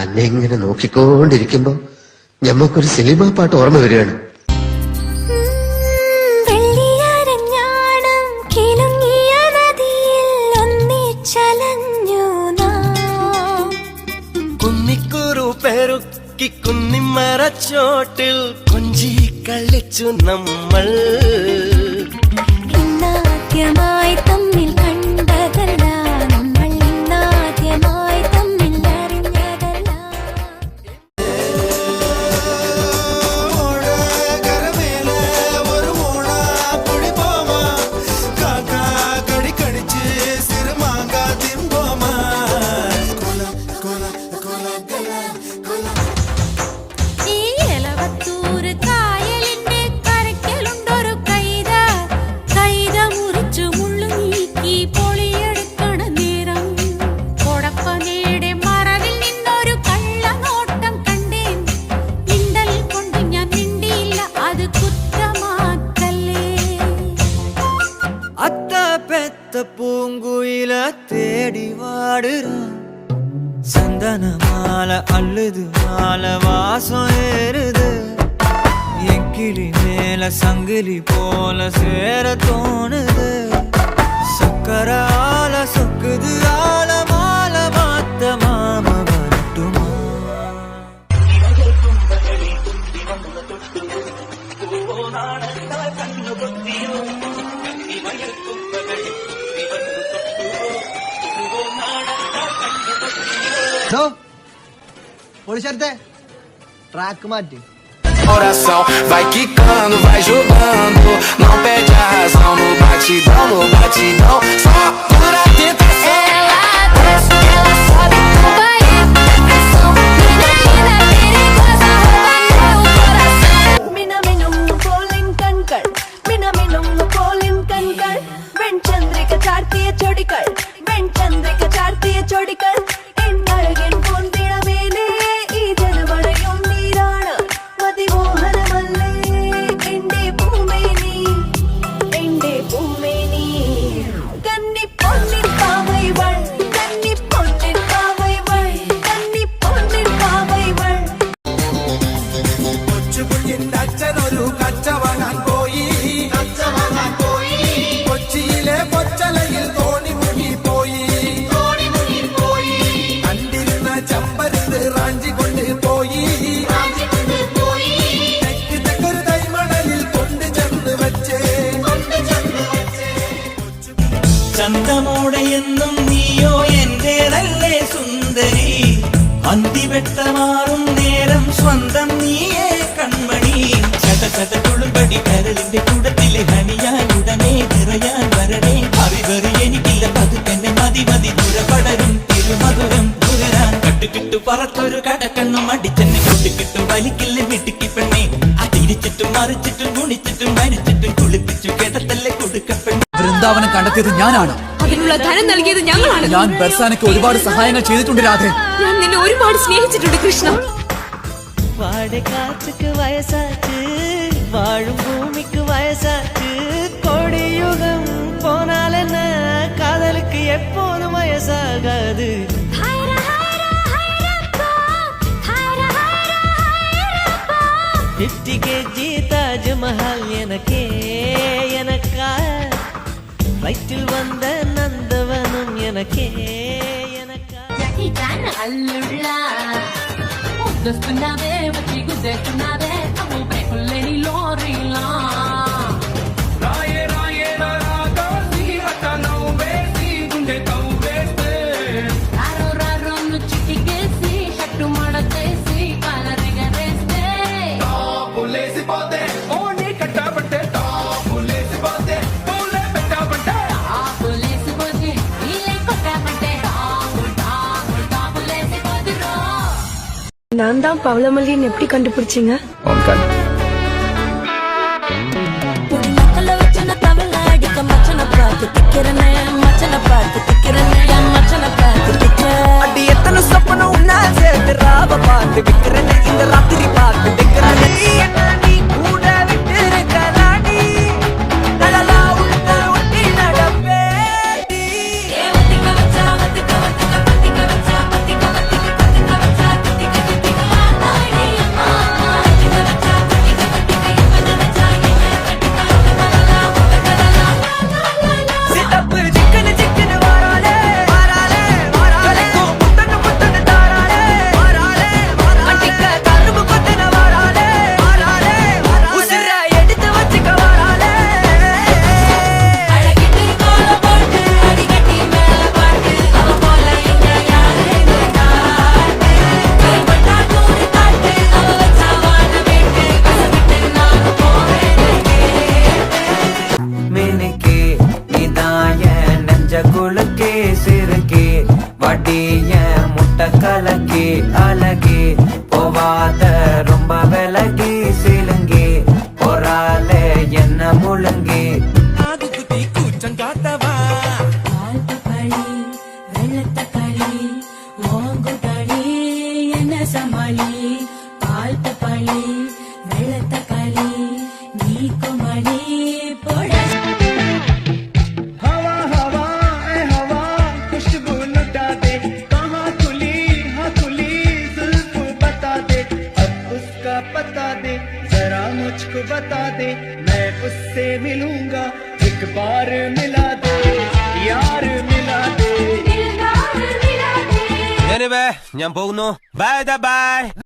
അന്നെ ഇങ്ങനെ നോക്കിക്കൊണ്ടിരിക്കുമ്പോ ഞമ്മക്കൊരു സിനിമ പാട്ട് ഓർമ്മ വരികയാണ്. കുന്നിക്കുരു പെരുക്കി കുന്നിമരച്ചോട്ടിൽ കൊഞ്ചി കളിച്ചു നമ്മൾ. ഇന്നാദ്യമായി തമ്മിൽ കണ്ടതല്ല, നമ്മൾ ഇന്നാദ്യമായി തമ്മിൽ അറിഞ്ഞതല്ല. பூங்குயில தேடி வாடுறான், சந்தன மாலை அள்ளுது, மாலை வாசம் ஏறுது. என் கிளி மேல சங்கிலி போல சேர தோணுது. சக்கர ஆல சொக்குது, ஆல மால மாத்த மாம வரட்டுமா? Track mate. Coração vai quicando, vai jogando, não perde a razão no batidão, só pura tentação. Ela desce, ela sobe no banheiro, pressão. Mina, mina, perigosa, rouba meu coração. Mina, minum, polin kankal, mina, minum, polin kankal. Ven chandrika chartiya chodikal, ven chandrika chartiya chodikal. എന്നഴകൻ പൊൻപിളമേലേ ഈ ജനമഴയും നീരാണ്, മതിമോഹനമല്ലേ എന്റെ പൂമേനി, എന്റെ പൂമേനി. കന്നി പൊന്നിൻ പാവൈവൾ, കന്നി പൊന്നിൻ പാവൈവൾ, കന്നി പൊന്നിൻ പാവൈവൾ. കൊച്ചുകുഞ്ഞിന്റെ അച്ഛനൊരു കച്ചവനാൻ പോയി, കൊച്ചിയിലെ കൊച്ചലയിൽ തോണി മുങ്ങിപ്പോയി. ചമ്പരുത് റാഞ്ചി കൊണ്ട് പോയി, തെക്കൊരു തൈമണലിൽ കൊണ്ട് ചെന്ന് വെച്ചേ. ചന്തമോടെ എന്നും നീയോ എന്റേതല്ലേ സുന്ദരി, അന്തിവെട്ടമാറും നേരം സ്വന്തം നീയേ കൺമണി. ചത ചത തുളുമ്പടി കരളിന്റെ കുടത്തിലെ ഹണിയാൻ ഉടനെ നിറയാൻ വരണേ. അറിവറി എനിക്കില്ല പതുക്കെന്നെ മതി മതി ദുരപടരും തിരുമധുരം ദുരരാൻ. കട്ടുകിട്ടു പറത്തൊരു കടക്കണ്ണും അടിച്ചെന്നെ കൊട്ടിക്കിട്ടും വലിക്കില്ല മിടുക്കി പെണ്ണെ. അതിരിച്ചിട്ടും മറിച്ചിട്ടും ഗുണിച്ചിട്ടും മരിച്ചിട്ടും കുളിപ്പിച്ചു കിടത്തല്ലേ കൊടുക്കപ്പെണ്ണെ. വൃന്ദാവനം കണ്ടെത്തിയത് ഞാനാണ്, അതിനുള്ള ധനം നൽകിയത് ഞങ്ങളാണ്. ഞാൻ ബർസാനയ്ക്ക് ഒരുപാട് സഹായങ്ങൾ ചെയ്തിട്ടുണ്ട് രാധേ. ഞാൻ നിന്നെ ഒരുപാട് സ്നേഹിച്ചിട്ടുണ്ട് കൃഷ്ണ. വാടെ കാറ്റുക്ക് വയസ്സാച്ച്, വാഴും ഭൂമിക്ക് വയസ്സാച്ച്. കൊടിയുഗം പോനാലെന്ന കാതലുക്ക് എപ്പോഴും വയസ്സാകാത്. கெஜி தாஜ்மஹால் எனக்கே எனக்கா, வயிற்றில் வந்த நந்தவனும் எனக்கே எனக்கா. அல்லுள்ளா దొస్తున్నావే వచ్చి గుద్దేస్తున్నావే అమ్ము బ్రేకులేని లోరీలా. రాయే రాయే రాగా సీరతనౌ వేసి గుండె కౌ వేస్తే, రారో రారో చిటికేసి షట్టు మడతేసి కాలరెగరేస్తే. టాపులేసిపోతే ఓని కట్టబట్టే, టాపులేసిపోతే పూలే పెట్టబట్టే, టాపులేసిపోతే నీలే కొట్టబట్టే. టాపులేసిపోతురో. நான் தான் பவளமல்லின்னு எப்படி கண்டுபிடிச்சீங்க? அடி எத்தனை சொப்பனம் உன்னா சேர்த்து ராவ பார்த்து விக்கிறேன் இந்த ராத்திரி பார்த்து விக்கிறேன். நீ கூட விட்டு இருக்கலாடி நலலா உள்ள ஒட்டி நடப்பே. ஏ வத்திக்க வச்சா வத்திக்க வத்திக்க வத்திக்க வச்சா வத்திக்க வத்திக்க வத்திக்க வச்சா அழகே அழகே போவாத ரொம்ப விலகி சிலுங்கி போறாலே என்ன முழுங்கி காது குத்தி கூச்சம் காட்டவா பால் பப்பாளி வெள்ளத்தக்காளி ஓங்குட்டாளி என்ன சமாளி பால் பப்பாளி வெள்ளத்தக்காளி நீ குமளி போட हवा हवा ए हवा खुशबू लुटा दे कहाँ खुली हाँ खुली जुल्फ बता दे अब उसका पता दे जरा मुझको बता दे मैं उससे मिलूंगा एक बार मिला दे यार मिला दे ദിൽദാർ മിലാ ദേ ഞാൻ പോകുന്നു ബൈ ബൈ